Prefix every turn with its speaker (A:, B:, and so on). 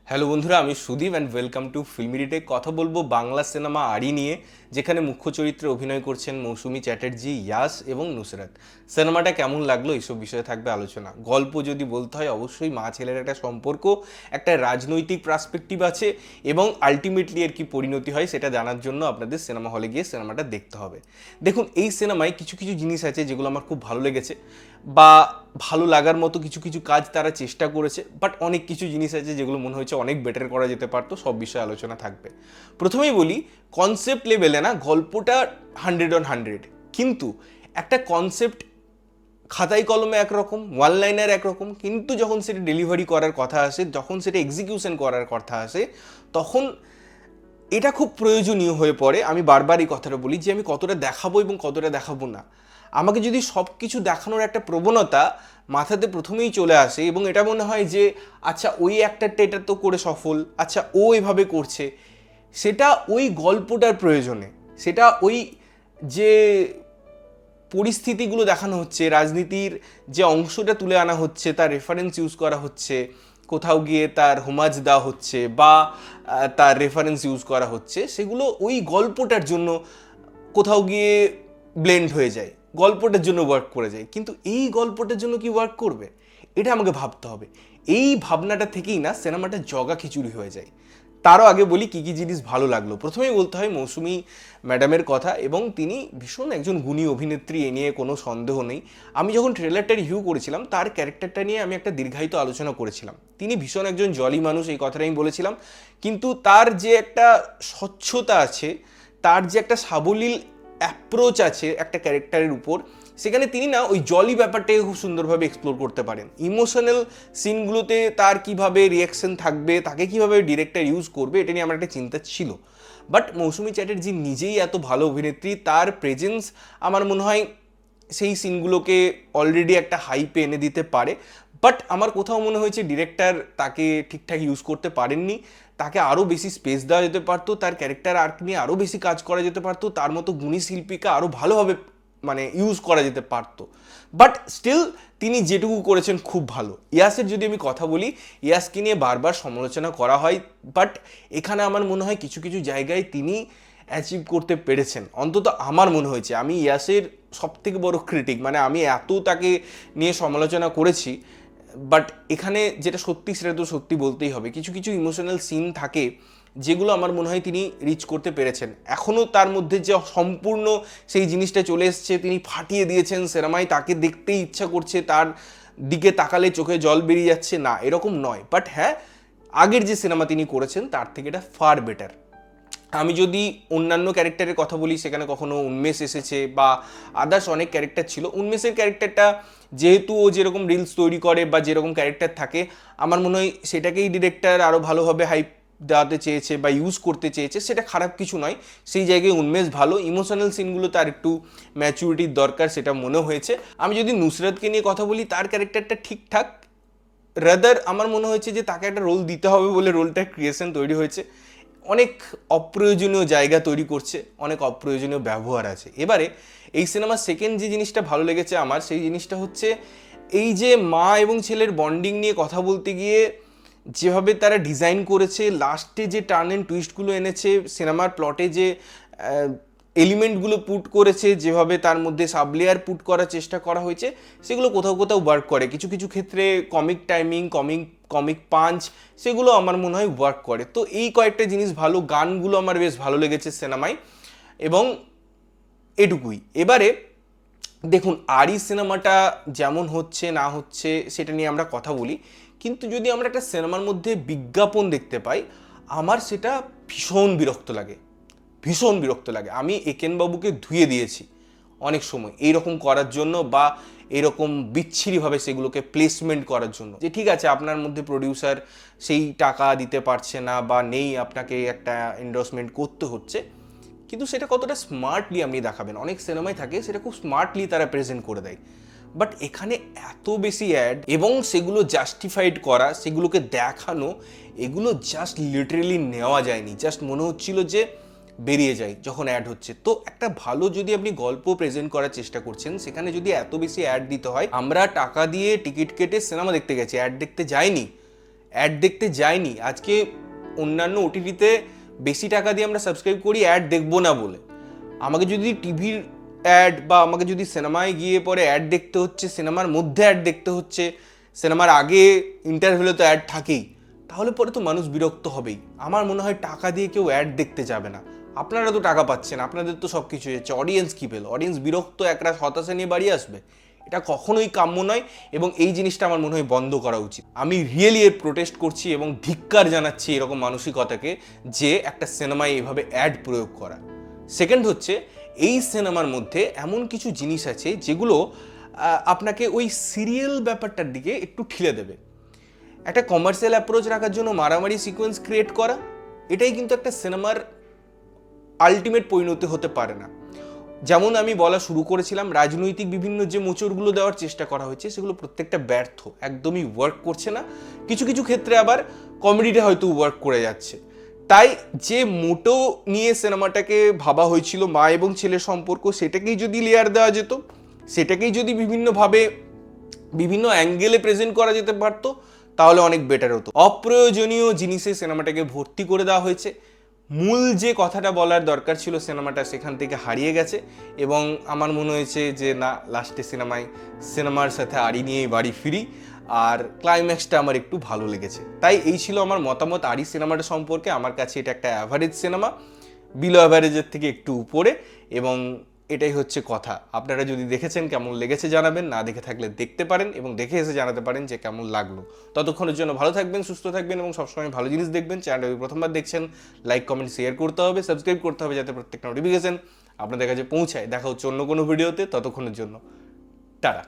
A: Hello বন্ধুরা, আমি Sudip and welcome to ফিল্মিডিটেক। কথা বলবো বাংলা সিনেমা আড়ি নিয়ে, যেখানে মুখ্য চরিত্রে অভিনয় করছেন মৌসুমী চ্যাটার্জি, ইয়াস এবং নুসরাত। সিনেমাটা কেমন লাগলো এইসব বিষয়ে থাকবে আলোচনা। গল্প যদি বলতে হয়, অবশ্যই মা ছেলের একটা সম্পর্ক, একটা রাজনৈতিক পার্সপেক্টিভ আছে এবং আলটিমেটলি এর কি পরিণতি হয় সেটা জানার জন্য আপনাদের সিনেমা হলে গিয়ে সিনেমাটা দেখতে হবে। দেখুন, এই সিনেমায় কিছু কিছু জিনিস আছে যেগুলো আমার খুব ভালো লেগেছে, বা ভালো লাগার মতো কিছু কিছু কাজ তারা চেষ্টা করেছে, বাট অনেক কিছু জিনিস আছে যেগুলো মনে হয়েছে অনেক বেটার করা যেতে পারতো। সব বিষয়ে আলোচনা থাকবে। প্রথমেই বলি, কনসেপ্ট লেভেলে না গল্পটা 100/100, কিন্তু একটা কনসেপ্ট খাতায় কলমে একরকম, ওয়ান লাইনার একরকম, কিন্তু যখন সেটা ডেলিভারি করার কথা আসে, যখন সেটা এক্সিকিউশন করার কথা আসে, তখন এটা খুব প্রয়োজনীয় হয়ে পড়ে। আমি বারবার এই কথাটা বলি যে আমি কতটা দেখাবো এবং কতটা দেখাবো না। আমাকে যদি সব কিছু দেখানোর একটা প্রবণতা মাথাতে প্রথমেই চলে আসে এবং এটা মনে হয় যে আচ্ছা ওই অ্যাক্টারটা এটা তো করে সফল, আচ্ছা ও এভাবে করছে, সেটা ওই গল্পটার প্রয়োজনে, সেটা ওই যে পরিস্থিতিগুলো দেখানো হচ্ছে, রাজনীতির যে অংশটা তুলে আনা হচ্ছে, তার রেফারেন্স ইউজ করা হচ্ছে, কোথাও গিয়ে তার হোমাজ দেওয়া হচ্ছে বা তার রেফারেন্স ইউজ করা হচ্ছে, সেগুলো ওই গল্পটার জন্য কোথাও গিয়ে ব্লেন্ড হয়ে যায়, গল্পটার জন্য ওয়ার্ক করে যায়। কিন্তু এই গল্পটার জন্য কি ওয়ার্ক করবে, এটা আমাকে ভাবতে হবে। এই ভাবনাটা থেকেই না সিনেমাটা জগা খিচুড়ি হয়ে যায়। তারও আগে বলি কী কী জিনিস ভালো লাগলো। প্রথমেই বলতে হয় মৌসুমী ম্যাডামের কথা, এবং তিনি ভীষণ একজন গুণী অভিনেত্রী, এ নিয়ে কোনো সন্দেহ নেই। আমি যখন ট্রেলারটা রিভিউ করেছিলাম, তার ক্যারেক্টারটা নিয়ে আমি একটা দীর্ঘায়িত আলোচনা করেছিলাম। তিনি ভীষণ একজন জলি মানুষ, এই কথাটা আমি বলেছিলাম, কিন্তু তার যে একটা স্বচ্ছতা আছে, তার যে একটা সাবলীল অ্যাপ্রোচ আছে একটা ক্যারেক্টারের উপর, সেখানে তিনি না ওই জলি ব্যাপারটাকে খুব সুন্দরভাবে এক্সপ্লোর করতে পারেন। ইমোশনাল সিনগুলোতে তার কিভাবে রিয়াকশন থাকবে, তাকে কিভাবে ডিরেক্টর ইউজ করবে, এটা নিয়ে আমার একটা চিন্তা ছিল। বাট মৌসুমী চ্যাটার্জি নিজেই এত ভালো অভিনেত্রী, তার প্রেজেন্স আমার মনে হয় সেই সিনগুলোকে অলরেডি একটা হাইপে এনে দিতে পারে। বাট আমার কোথাও মনে হয়েছে ডিরেক্টর তাকে ঠিকঠাক ইউজ করতে পারেননি। তাকে আরও বেশি স্পেস দেওয়া যেতে পারতো, তার ক্যারেক্টার আর্ক নিয়ে আরও বেশি কাজ করা যেতে পারতো, তার মতো গুণী শিল্পীকে আরও ভালোভাবে ইউজ করা যেতে পারতো। বাট স্টিল তিনি যেটুকু করেছেন খুব ভালো। ইয়াসের যদি আমি কথা বলি, ইয়াসকে নিয়ে বারবার সমালোচনা করা হয়, বাট এখানে আমার মনে হয় কিছু কিছু জায়গায় তিনি অ্যাচিভ করতে পেরেছেন, অন্তত আমার মনে হয়েছে। আমি ইয়াসের সব থেকে বড় ক্রিটিক, আমি এত তাকে নিয়ে সমালোচনা করেছি, বাট এখানে যেটা সত্যি সেটা তো সত্যি বলতেই হবে। কিছু কিছু ইমোশনাল সিন থাকে যেগুলো আমার মনে হয় তিনি রিচ করতে পেরেছেন। এখনও তার মধ্যে যে সম্পূর্ণ সেই জিনিসটা চলে এসছে, তিনি ফাটিয়ে দিয়েছেন সিনেমায়, তাকে দেখতেই ইচ্ছা করছে, তার দিকে তাকালে চোখে জল বেরিয়ে যাচ্ছে, না এরকম নয়। বাট হ্যাঁ, আগের যে সিনেমা তিনি করেছেন তার থেকে এটা ফার বেটার। আমি যদি অন্যান্য ক্যারেক্টারের কথা বলি, সেখানে কখনো উন্মেষ এসেছে বা আদার্স অনেক ক্যারেক্টার ছিল। উন্মেষের ক্যারেক্টারটা যেহেতু ও যেরকম রিলস তৈরি করে বা যেরকম ক্যারেক্টার থাকে, আমার মনে হয় সেটাকেই ডিরেক্টর আরও ভালোভাবে হাইপ দেওয়াতে চেয়েছে বা ইউজ করতে চেয়েছে, সেটা খারাপ কিছু নয়। সেই জায়গায় উন্মেষ ভালো, ইমোশনাল সিনগুলো তার একটু ম্যাচুরিটির দরকার, সেটা মনে হয়েছে। আমি যদি নুসরাতকে নিয়ে কথা বলি, তার ক্যারেক্টারটা ঠিকঠাক, রাদার আমার মনে হয়েছে যে তাকে একটা রোল দিতে হবে বলে রোলটার ক্রিয়েশন তৈরি হয়েছে। অনেক অপ্রয়োজনীয় জায়গা তৈরি করছে, অনেক অপ্রয়োজনীয় ব্যবহার আছে। এবারে এই সিনেমার সেকেন্ড যে জিনিসটা ভালো লেগেছে আমার, সেই জিনিসটা হচ্ছে এই যে মা এবং ছেলের বন্ডিং নিয়ে কথা বলতে গিয়ে যেভাবে তারা ডিজাইন করেছে, লাস্টে যে টার্ন অ্যান্ড টুইস্টগুলো এনেছে, সিনেমার প্লটে যে এলিমেন্টগুলো পুট করেছে, যেভাবে তার মধ্যে সাবলেয়ার পুট করার চেষ্টা করা হয়েছে, সেগুলো কোথাও কোথাও ওয়ার্ক করে। কিছু কিছু ক্ষেত্রে কমিক টাইমিং, কমিক পাঞ্চ, সেগুলো আমার মনে হয় ওয়ার্ক করে। তো এই কয়েকটা জিনিস ভালো। গানগুলো আমার বেশ ভালো লেগেছে সিনেমায়, এবং এটুকুই। এবারে দেখুন, আরি সিনেমাটা যেমন হচ্ছে না হচ্ছে সেটা নিয়ে আমরা কথা বলি, কিন্তু যদি আমরা একটা সিনেমার মধ্যে বিজ্ঞাপন দেখতে পাই, আমার সেটা ভীষণ বিরক্ত লাগে, ভীষণ বিরক্ত লাগে। আমি একেনবাবুকে ধুয়ে দিয়েছি অনেক সময় এইরকম করার জন্য, বা এরকম বিচ্ছিরিভাবে সেগুলোকে প্লেসমেন্ট করার জন্য, যে ঠিক আছে আপনার মধ্যে প্রডিউসার সেই টাকা দিতে পারছে না বা নেই, আপনাকে একটা এন্ডোর্সমেন্ট করতে হচ্ছে, কিন্তু সেটা কতটা স্মার্টলি আপনি দেখাবেন। অনেক সিনেমায় থাকে সেটা খুব স্মার্টলি তারা প্রেজেন্ট করে দেয়, বাট এখানে এত বেশি অ্যাড এবং সেগুলো জাস্টিফাইড করা, সেগুলোকে দেখানো, এগুলো জাস্ট লিটারেলি নেওয়া যায়নি। জাস্ট মনে হচ্ছিল যে বেরিয়ে যায় যখন অ্যাড হচ্ছে। তো একটা ভালো যদি আপনি গল্প প্রেজেন্ট করার চেষ্টা করছেন, সেখানে যদি এত বেশি অ্যাড দিতে হয়, আমরা টাকা দিয়ে টিকিট কেটে সিনেমা দেখতে গেছি, অ্যাড দেখতে যাইনি। অ্যাড দেখতে যাইনি। আজকে অন্যান্য ওটিটিতে বেশি টাকা দিয়ে আমরা সাবস্ক্রাইব করি অ্যাড দেখবো না বলে। আমাকে যদি টিভির অ্যাড বা আমাকে যদি সিনেমায় গিয়ে পরে অ্যাড দেখতে হচ্ছে, সিনেমার মধ্যে অ্যাড দেখতে হচ্ছে, সিনেমার আগে ইন্টারভেলে তো অ্যাড থাকেই, তাহলে পরে তো মানুষ বিরক্ত হবেই। আমার মনে হয় টাকা দিয়ে কেউ অ্যাড দেখতে যাবে না। আপনারা তো টাকা পাচ্ছেন, আপনাদের তো সব কিছু হচ্ছে, অডিয়েন্স কী পেল? অডিয়েন্স বিরক্ত একরাশ হতাশা নিয়ে বাড়ি আসবে। এটা কখনোই কাম্য নয় এবং এই জিনিসটা আমার মনে হয় বন্ধ করা উচিত। আমি রিয়েলি এর প্রোটেস্ট করছি এবং ধিক্কার জানাচ্ছি এরকম মানসিকতাকে, যে একটা সিনেমায় এভাবে অ্যাড প্রয়োগ করা। সেকেন্ড হচ্ছে, এই সিনেমার মধ্যে এমন কিছু জিনিস আছে যেগুলো আপনাকে ওই সিরিয়াল ব্যাপারটার দিকে একটু ঠেলে দেবে। একটা কমার্শিয়াল অ্যাপ্রোচ রাখার জন্য মারামারি সিকোয়েন্স ক্রিয়েট করা, এটাই কিন্তু একটা সিনেমার আলটিমেট পরিণতি হতে পারে না। যেমন আমি বলা শুরু করেছিলাম, রাজনৈতিক বিভিন্ন যে মোচড়গুলো দেওয়ার চেষ্টা করা হয়েছে সেগুলো প্রত্যেকটা ব্যর্থ, একদমই ওয়ার্ক করছে না। কিছু কিছু ক্ষেত্রে আবার কমেডিটা হয়তো ওয়ার্ক করে যাচ্ছে। তাই যে মোটো নিয়ে সিনেমাটাকে ভাবা হয়েছিল, মা এবং ছেলের সম্পর্ক, সেটাকেই যদি লেয়ার দেওয়া যেত, সেটাকেই যদি বিভিন্নভাবে বিভিন্ন অ্যাঙ্গেলে প্রেজেন্ট করা যেতে পারতো, তাহলে অনেক বেটার হতো। অপ্রয়োজনীয় জিনিসে সিনেমাটাকে ভর্তি করে দেওয়া হয়েছে। মূল যে কথাটা বলার দরকার ছিল সিনেমাটা সেখান থেকে হারিয়ে গেছে এবং আমার মনে হয়েছে যে না, লাস্টে সিনেমার সাথে আড়ি নিয়েই বাড়ি ফিরি। আর ক্লাইম্যাক্সটা আমার একটু ভালো লেগেছে। তাই এই ছিল আমার মতামত আড়ি সিনেমাটা সম্পর্কে। আমার কাছে এটা একটা অ্যাভারেজ সিনেমা, বিলো অ্যাভারেজের থেকে একটু উপরে, এবং এটাই হচ্ছে কথা। আপনারা যদি দেখেছেন কেমন লেগেছে জানাবেন, না দেখে থাকলে দেখতে পারেন এবং দেখে এসে জানাতে পারেন যে কেমন লাগলো। ততক্ষণের জন্য ভালো থাকবেন, সুস্থ থাকবেন এবং সবসময় ভালো জিনিস দেখবেন। চ্যানেলটা প্রথমবার দেখছেন, লাইক কমেন্ট শেয়ার করতে হবে, সাবস্ক্রাইব করতে হবে, যাতে প্রত্যেকটা নোটিফিকেশন আপনাদের কাছে পৌঁছায়। দেখা হচ্ছে অন্য কোনো ভিডিওতে, ততক্ষণের জন্য টাটা।